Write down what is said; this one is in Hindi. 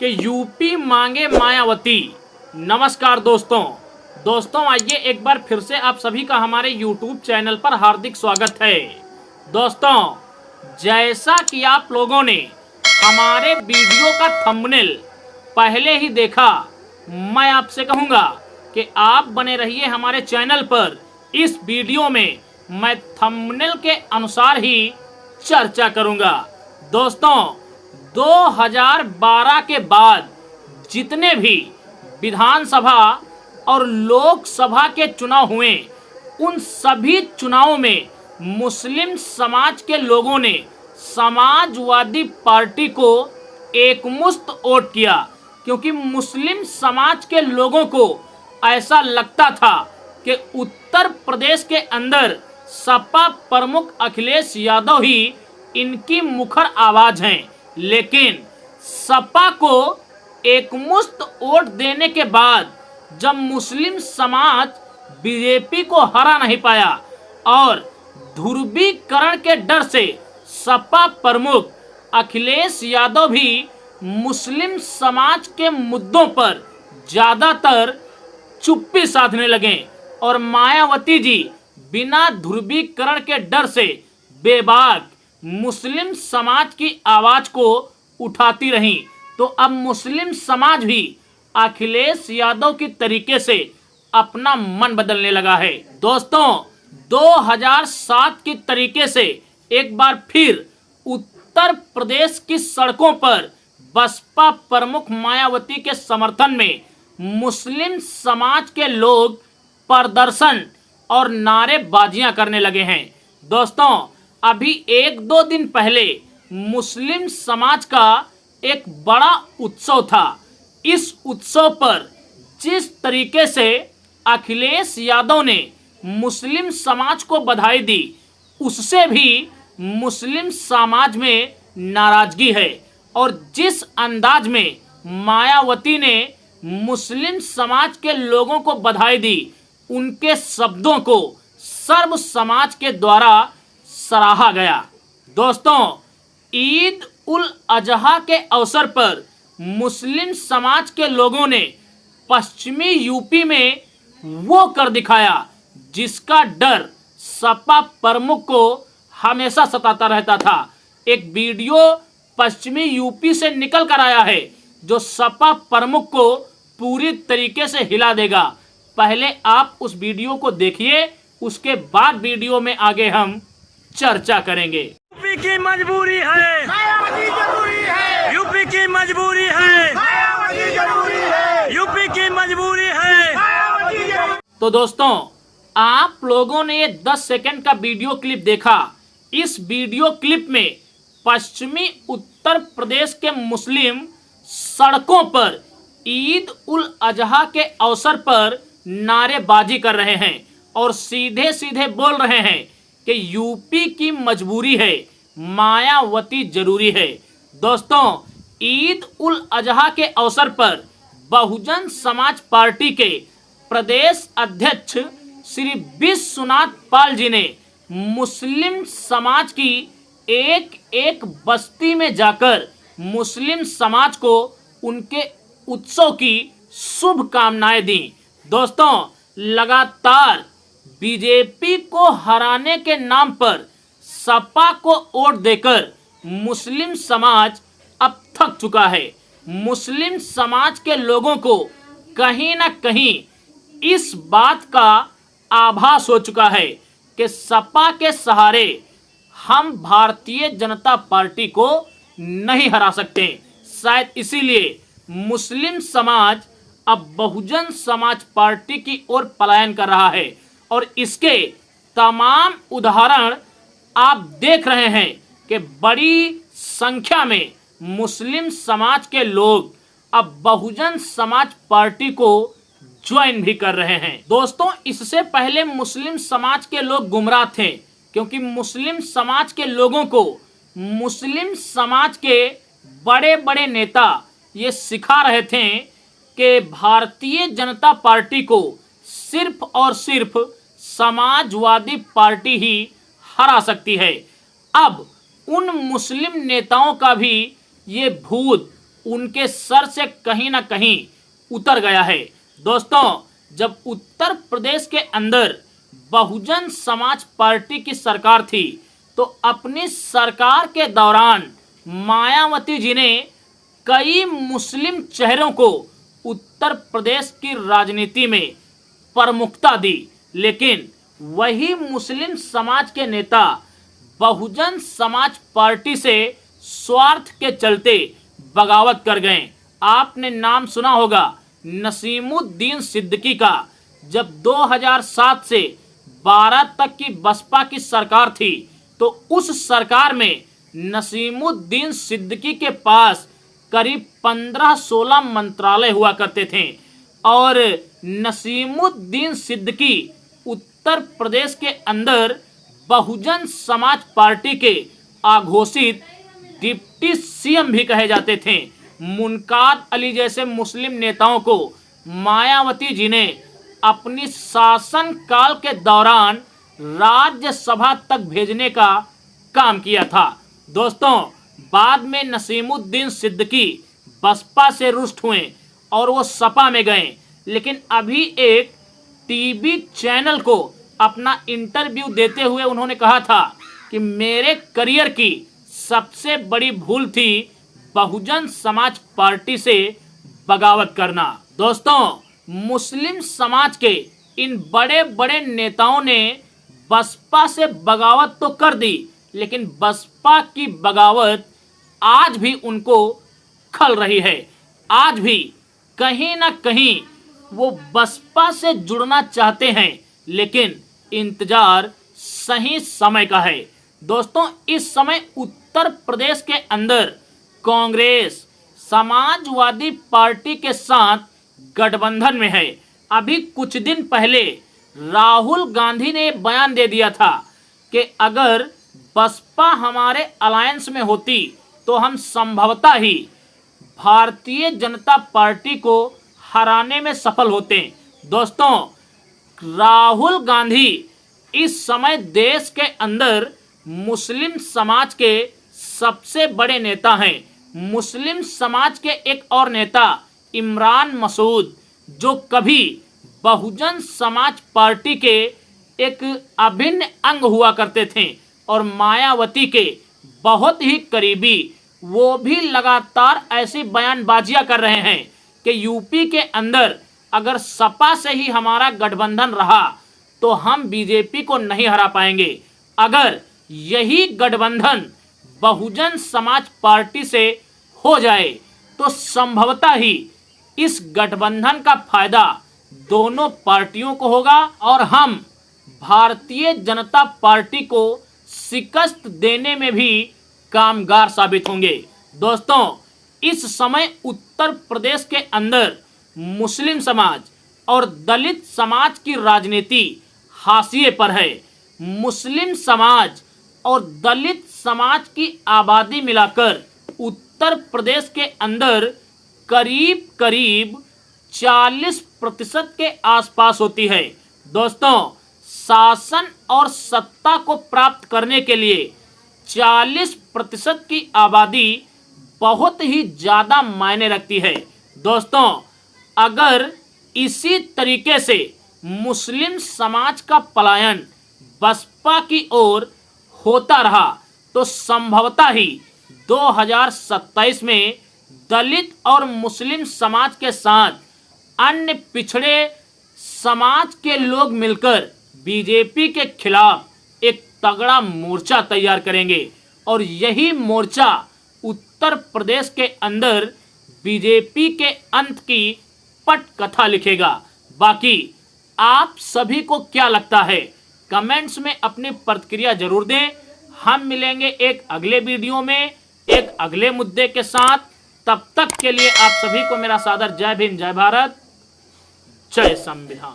कि यूपी मांगे मायावती। नमस्कार दोस्तों आइए एक बार फिर से आप सभी का हमारे यूट्यूब चैनल पर हार्दिक स्वागत है। दोस्तों, जैसा कि आप लोगों ने हमारे वीडियो का थंबनेल पहले ही देखा, मैं आपसे कहूंगा कि आप बने रहिए हमारे चैनल पर। इस वीडियो में मैं थंबनेल के अनुसार ही चर्चा करूंगा। दोस्तों, 2012 के बाद जितने भी विधानसभा और लोकसभा के चुनाव हुए, उन सभी चुनावों में मुस्लिम समाज के लोगों ने समाजवादी पार्टी को एकमुश्त वोट किया, क्योंकि मुस्लिम समाज के लोगों को ऐसा लगता था कि उत्तर प्रदेश के अंदर सपा प्रमुख अखिलेश यादव ही इनकी मुखर आवाज हैं। लेकिन सपा को एकमुश्त वोट देने के बाद जब मुस्लिम समाज बीजेपी को हरा नहीं पाया और ध्रुवीकरण के डर से सपा प्रमुख अखिलेश यादव भी मुस्लिम समाज के मुद्दों पर ज्यादातर चुप्पी साधने लगे और मायावती जी बिना ध्रुवीकरण के डर से बेबाक मुस्लिम समाज की आवाज को उठाती रहीं, तो अब मुस्लिम समाज भी अखिलेश यादव की तरीके से अपना मन बदलने लगा है। दोस्तों, 2007 की तरीके से एक बार फिर उत्तर प्रदेश की सड़कों पर बसपा प्रमुख मायावती के समर्थन में मुस्लिम समाज के लोग प्रदर्शन और नारेबाजियां करने लगे हैं। दोस्तों, अभी एक दो दिन पहले मुस्लिम समाज का एक बड़ा उत्सव था। इस उत्सव पर जिस तरीके से अखिलेश यादव ने मुस्लिम समाज को बधाई दी, उससे भी मुस्लिम समाज में नाराजगी है। और जिस अंदाज में मायावती ने मुस्लिम समाज के लोगों को बधाई दी, उनके शब्दों को सर्व समाज के द्वारा सराहा गया। दोस्तों, ईद उल अजहा के अवसर पर मुस्लिम समाज के लोगों ने पश्चिमी यूपी में वो कर दिखाया जिसका डर सपा प्रमुख को हमेशा सताता रहता था। एक वीडियो पश्चिमी यूपी से निकल कर आया है जो सपा प्रमुख को पूरी तरीके से हिला देगा। पहले आप उस वीडियो को देखिए, उसके बाद वीडियो में आगे हम चर्चा करेंगे। यूपी की मजबूरी है, मायावती जरूरी है, यूपी की मजबूरी है, मायावती जरूरी है, यूपी की मजबूरी है। मायावती जरूरी। तो दोस्तों, आप लोगों ने ये 10 सेकंड का वीडियो क्लिप देखा। इस वीडियो क्लिप में पश्चिमी उत्तर प्रदेश के मुस्लिम सड़कों पर ईद उल अजहा के अवसर पर नारेबाजी कर रहे हैं और सीधे सीधे बोल रहे हैं कि यूपी की मजबूरी है, मायावती जरूरी है। दोस्तों, ईद उल अजहा के अवसर पर बहुजन समाज पार्टी के प्रदेश अध्यक्ष श्री विश्वनाथ पाल जी ने मुस्लिम समाज की एक एक बस्ती में जाकर मुस्लिम समाज को उनके उत्सव की शुभकामनाएं दी। दोस्तों, लगातार बीजेपी को हराने के नाम पर सपा को वोट देकर मुस्लिम समाज अब थक चुका है। मुस्लिम समाज के लोगों को कहीं ना कहीं इस बात का आभास हो चुका है कि सपा के सहारे हम भारतीय जनता पार्टी को नहीं हरा सकते। शायद इसीलिए मुस्लिम समाज अब बहुजन समाज पार्टी की ओर पलायन कर रहा है और इसके तमाम उदाहरण आप देख रहे हैं कि बड़ी संख्या में मुस्लिम समाज के लोग अब बहुजन समाज पार्टी को ज्वाइन भी कर रहे हैं। दोस्तों, इससे पहले मुस्लिम समाज के लोग गुमराह थे, क्योंकि मुस्लिम समाज के लोगों को मुस्लिम समाज के बड़े बड़े नेता ये सिखा रहे थे कि भारतीय जनता पार्टी को सिर्फ और सिर्फ समाजवादी पार्टी ही हरा सकती है। अब उन मुस्लिम नेताओं का भी ये भूत उनके सर से कहीं ना कहीं उतर गया है। दोस्तों, जब उत्तर प्रदेश के अंदर बहुजन समाज पार्टी की सरकार थी तो अपनी सरकार के दौरान मायावती जी ने कई मुस्लिम चेहरों को उत्तर प्रदेश की राजनीति में प्रमुखता दी, लेकिन वही मुस्लिम समाज के नेता बहुजन समाज पार्टी से स्वार्थ के चलते बगावत कर गए। आपने नाम सुना होगा नसीमुद्दीन सिद्दीकी का। जब 2007 से 12 तक की बसपा की सरकार थी तो उस सरकार में नसीमुद्दीन सिद्दीकी के पास करीब 15-16 मंत्रालय हुआ करते थे और नसीमुद्दीन सिद्दीकी उत्तर प्रदेश के अंदर बहुजन समाज पार्टी के अघोषित डिप्टी सीएम भी कहे जाते थे। मुनकाद अली जैसे मुस्लिम नेताओं को मायावती जी ने अपनी शासन काल के दौरान राज्यसभा तक भेजने का काम किया था। दोस्तों, बाद में नसीमुद्दीन सिद्दीकी बसपा से रुष्ट हुए और वो सपा में गए, लेकिन अभी एक टीवी चैनल को अपना इंटरव्यू देते हुए उन्होंने कहा था कि मेरे करियर की सबसे बड़ी भूल थी बहुजन समाज पार्टी से बगावत करना। दोस्तों, मुस्लिम समाज के इन बड़े बड़े नेताओं ने बसपा से बगावत तो कर दी, लेकिन बसपा की बगावत आज भी उनको खल रही है। आज भी कहीं ना कहीं वो बसपा से जुड़ना चाहते हैं, लेकिन इंतजार सही समय का है। दोस्तों, इस समय उत्तर प्रदेश के अंदर कांग्रेस समाजवादी पार्टी के साथ गठबंधन में है। अभी कुछ दिन पहले राहुल गांधी ने बयान दे दिया था कि अगर बसपा हमारे अलायंस में होती तो हम संभवतः ही भारतीय जनता पार्टी को हराने में सफल होते। दोस्तों, राहुल गांधी इस समय देश के अंदर मुस्लिम समाज के सबसे बड़े नेता हैं। मुस्लिम समाज के एक और नेता इमरान मसूद, जो कभी बहुजन समाज पार्टी के एक अभिन्न अंग हुआ करते थे और मायावती के बहुत ही करीबी, वो भी लगातार ऐसी बयानबाजियां कर रहे हैं कि यूपी के अंदर अगर सपा से ही हमारा गठबंधन रहा तो हम बीजेपी को नहीं हरा पाएंगे। अगर यही गठबंधन बहुजन समाज पार्टी से हो जाए तो संभवतः ही इस गठबंधन का फायदा दोनों पार्टियों को होगा और हम भारतीय जनता पार्टी को शिकस्त देने में भी कामगार साबित होंगे। दोस्तों, इस समय उत्तर प्रदेश के अंदर मुस्लिम समाज और दलित समाज की राजनीति हाशिए पर है। मुस्लिम समाज और दलित समाज की आबादी मिलाकर उत्तर प्रदेश के अंदर करीब करीब 40% के आसपास होती है। दोस्तों, शासन और सत्ता को प्राप्त करने के लिए 40% की आबादी बहुत ही ज़्यादा मायने रखती है। दोस्तों, अगर इसी तरीके से मुस्लिम समाज का पलायन बसपा की ओर होता रहा तो संभवतः ही 2027 में दलित और मुस्लिम समाज के साथ अन्य पिछड़े समाज के लोग मिलकर बीजेपी के खिलाफ एक तगड़ा मोर्चा तैयार करेंगे और यही मोर्चा उत्तर प्रदेश के अंदर बीजेपी के अंत की पटकथा लिखेगा। बाकी आप सभी को क्या लगता है, कमेंट्स में अपनी प्रतिक्रिया जरूर दें। हम मिलेंगे एक अगले वीडियो में एक अगले मुद्दे के साथ। तब तक के लिए आप सभी को मेरा सादर जय भीम, जय भारत, जय संविधान।